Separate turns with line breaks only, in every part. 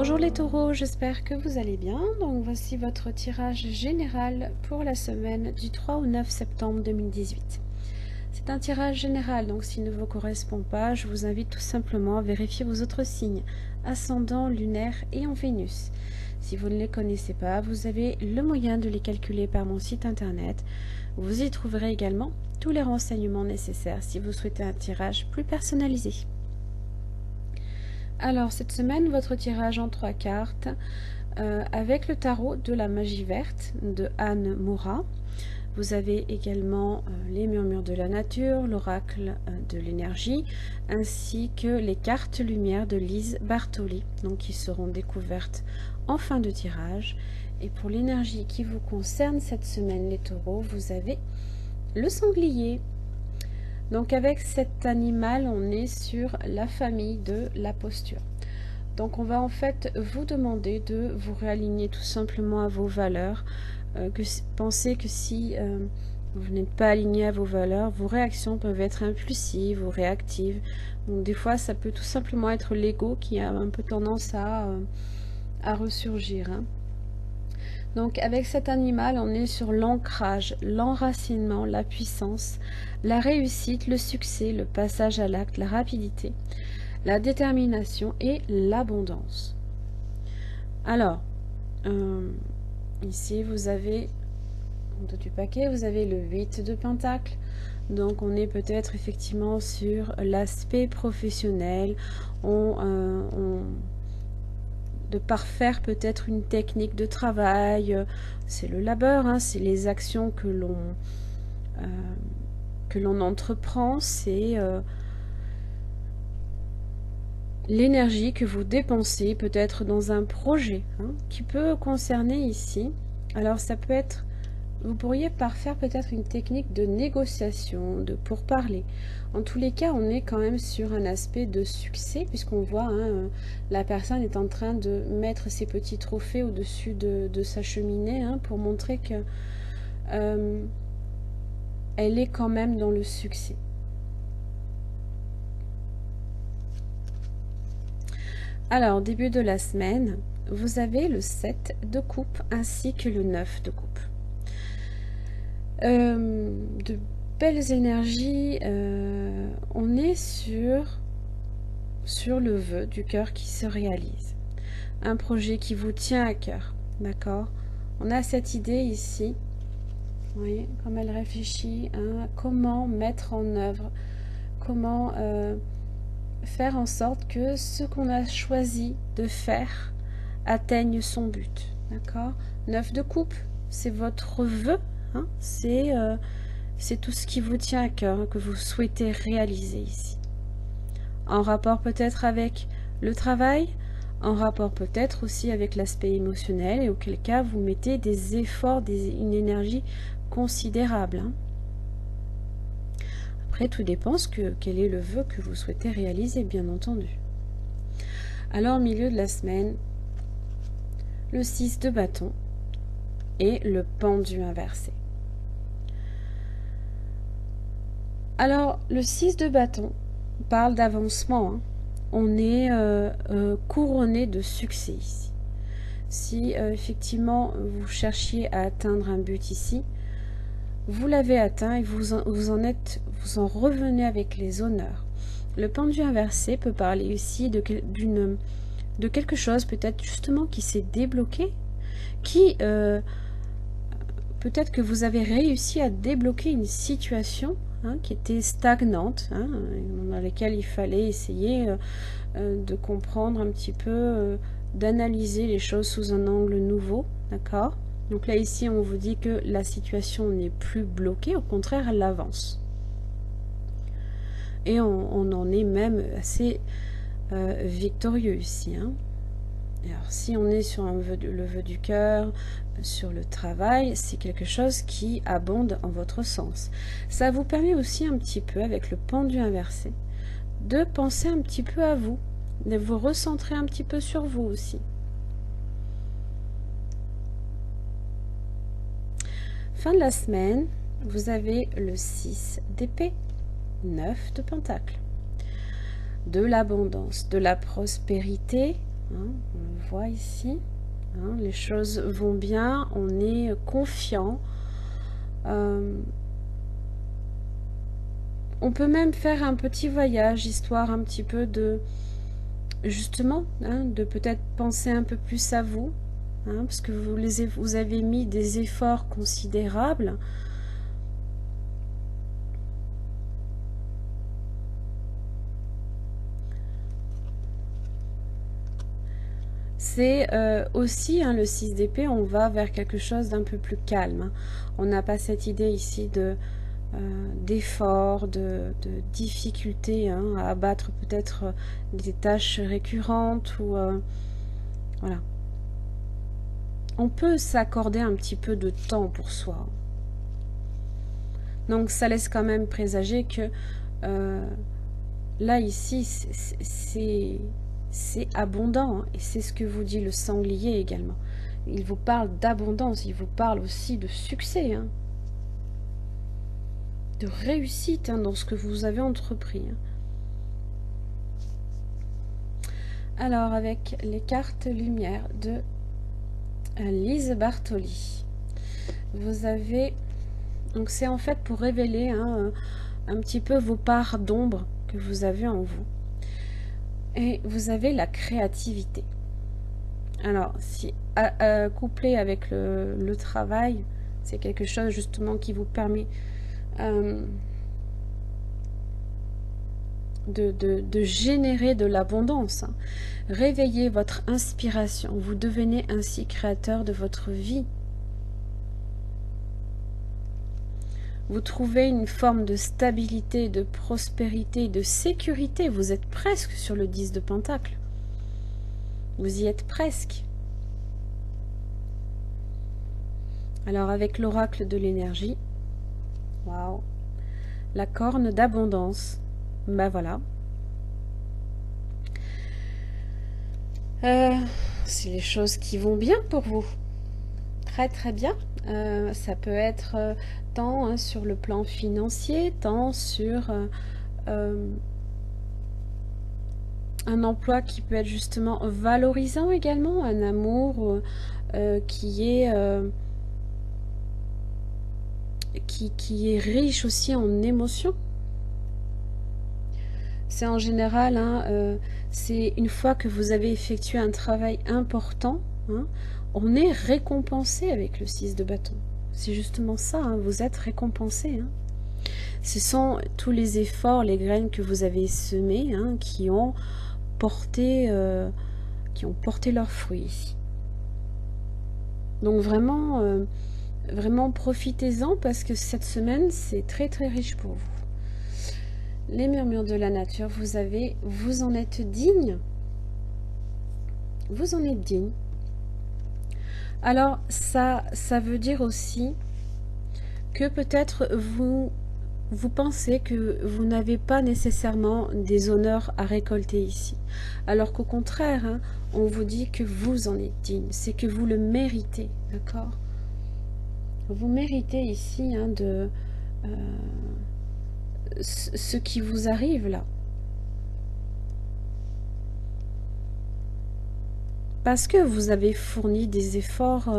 Bonjour les taureaux, j'espère que vous allez bien. Donc voici votre tirage général pour la semaine du 3 au 9 septembre 2018. C'est un tirage général, donc s'il ne vous correspond pas, je vous invite tout simplement à vérifier vos autres signes, ascendant, lunaire et en Vénus. Si vous ne les connaissez pas, vous avez le moyen de les calculer par mon site internet. Vous y trouverez également tous les renseignements nécessaires si vous souhaitez un tirage plus personnalisé. Alors, cette semaine, votre tirage en 3 cartes avec le tarot de la magie verte de Anne Moura. Vous avez également les murmures de la nature, l'oracle de l'énergie, ainsi que les cartes lumière de Lise Bartoli, donc qui seront découvertes en fin de tirage. Et pour l'énergie qui vous concerne cette semaine, les taureaux, vous avez le sanglier. Donc avec cet animal, on est sur la famille de la posture. Donc on va en fait vous demander de vous réaligner tout simplement à vos valeurs. Pensez que si vous n'êtes pas aligné à vos valeurs, vos réactions peuvent être impulsives ou réactives. Donc des fois, ça peut tout simplement être l'ego qui a un peu tendance à ressurgir. Donc avec cet animal, on est sur l'ancrage, l'enracinement, la puissance, la réussite, le succès, le passage à l'acte, la rapidité, la détermination et l'abondance. Alors, ici vous avez, en dos du paquet, vous avez le 8 de Pentacle. Donc on est peut-être effectivement sur l'aspect professionnel, de parfaire peut-être une technique de travail, c'est le labeur, c'est les actions que l'on entreprend, c'est l'énergie que vous dépensez peut-être dans un projet qui peut concerner ici. Alors ça peut être, vous pourriez parfaire peut-être une technique de négociation, de pourparler. En tous les cas, on est quand même sur un aspect de succès, puisqu'on voit la personne est en train de mettre ses petits trophées au-dessus de sa cheminée pour montrer que elle est quand même dans le succès. Alors, début de la semaine, vous avez le 7 de coupe ainsi que le 9 de coupe. De belles énergies, on est sur le vœu du cœur qui se réalise. Un projet qui vous tient à cœur, d'accord? On a cette idée ici, vous voyez, comme elle réfléchit, comment mettre en œuvre, comment faire en sorte que ce qu'on a choisi de faire atteigne son but, d'accord? 9 de coupe, c'est votre vœu, c'est tout ce qui vous tient à cœur, que vous souhaitez réaliser ici. En rapport peut-être avec le travail, en rapport peut-être aussi avec l'aspect émotionnel, et auquel cas vous mettez des efforts, une énergie considérable. Après, tout dépend quel est le vœu que vous souhaitez réaliser, bien entendu. Alors, au milieu de la semaine, le 6 de bâton et le pendu inversé. Alors, le 6 de bâton parle d'avancement. On est couronné de succès ici. Si effectivement vous cherchiez à atteindre un but ici, vous l'avez atteint et vous en revenez avec les honneurs. Le pendu inversé peut parler aussi de quelque chose peut-être justement qui s'est débloqué, qui peut-être que vous avez réussi à débloquer une situation qui était stagnante, dans laquelle il fallait essayer de comprendre un petit peu, d'analyser les choses sous un angle nouveau, d'accord? Donc là, ici, on vous dit que la situation n'est plus bloquée, au contraire, elle avance. Et on en est même assez victorieux ici. Alors, si on est sur le vœu du cœur, sur le travail, c'est quelque chose qui abonde en votre sens. Ça vous permet aussi un petit peu, avec le pendu inversé, de penser un petit peu à vous, de vous recentrer un petit peu sur vous aussi. Fin de la semaine, vous avez le 6 d'épée, 9 de pentacle. De l'abondance, de la prospérité, hein, on le voit ici. Hein, les choses vont bien, on est confiant. On peut même faire un petit voyage, histoire un petit peu de, justement, hein, de peut-être penser un peu plus à vous, hein, parce que vous avez mis des efforts considérables. C'est aussi, hein, le 6 d'épée, on va vers quelque chose d'un peu plus calme. Hein. On n'a pas cette idée ici de d'efforts, de difficultés, hein, à abattre peut-être des tâches récurrentes ou voilà. On peut s'accorder un petit peu de temps pour soi. Donc ça laisse quand même présager que là ici c'est abondant, hein, et c'est ce que vous dit le sanglier également. Il vous parle d'abondance, il vous parle aussi de succès, hein, de réussite, hein, dans ce que vous avez entrepris. Hein. Alors avec les cartes lumière de Lise Bartoli, vous avez, donc c'est en fait pour révéler, hein, un petit peu vos parts d'ombre que vous avez en vous. Et vous avez la créativité. Alors, si couplé avec le travail, c'est quelque chose justement qui vous permet de générer de l'abondance. Hein. Réveillez votre inspiration. Vous devenez ainsi créateur de votre vie. Vous trouvez une forme de stabilité, de prospérité, de sécurité. Vous êtes presque sur le 10 de Pentacle. Vous y êtes presque. Alors avec l'oracle de l'énergie, waouh, la corne d'abondance, ben voilà. C'est les choses qui vont bien pour vous. Très très bien. Ça peut être tant, hein, sur le plan financier, tant sur un emploi qui peut être justement valorisant également, un amour qui est riche aussi en émotions. C'est en général, hein, c'est une fois que vous avez effectué un travail important, hein, on est récompensé avec le 6 de bâton. C'est justement ça, hein, vous êtes récompensé. Hein. Ce sont tous les efforts, les graines que vous avez semées, hein, qui ont porté leurs fruits. Donc vraiment, vraiment profitez-en parce que cette semaine, c'est très très riche pour vous. Les murmures de la nature, vous en êtes digne. Vous en êtes digne. Alors, ça veut dire aussi que peut-être vous pensez que vous n'avez pas nécessairement des honneurs à récolter ici. Alors qu'au contraire, hein, on vous dit que vous en êtes digne. C'est que vous le méritez, d'accord? Vous méritez ici, hein, de ce qui vous arrive là. Parce que vous avez fourni des efforts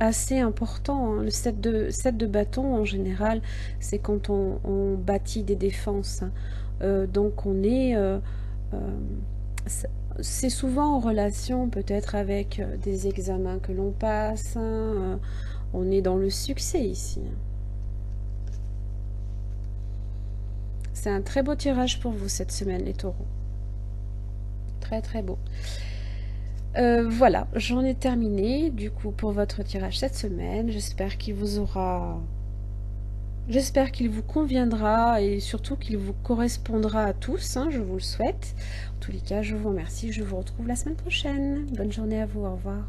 assez importants. Hein. Le 7 de bâton, en général, c'est quand on bâtit des défenses. Donc on est... c'est souvent en relation peut-être avec des examens que l'on passe. Hein. On est dans le succès ici. C'est un très beau tirage pour vous cette semaine, les taureaux. Très très beau. Voilà, j'en ai terminé du coup pour votre tirage cette semaine. J'espère qu'il vous aura... J'espère qu'il vous conviendra et surtout qu'il vous correspondra à tous, hein, je vous le souhaite. En tous les cas, je vous remercie, je vous retrouve la semaine prochaine. Bonne journée à vous, au revoir.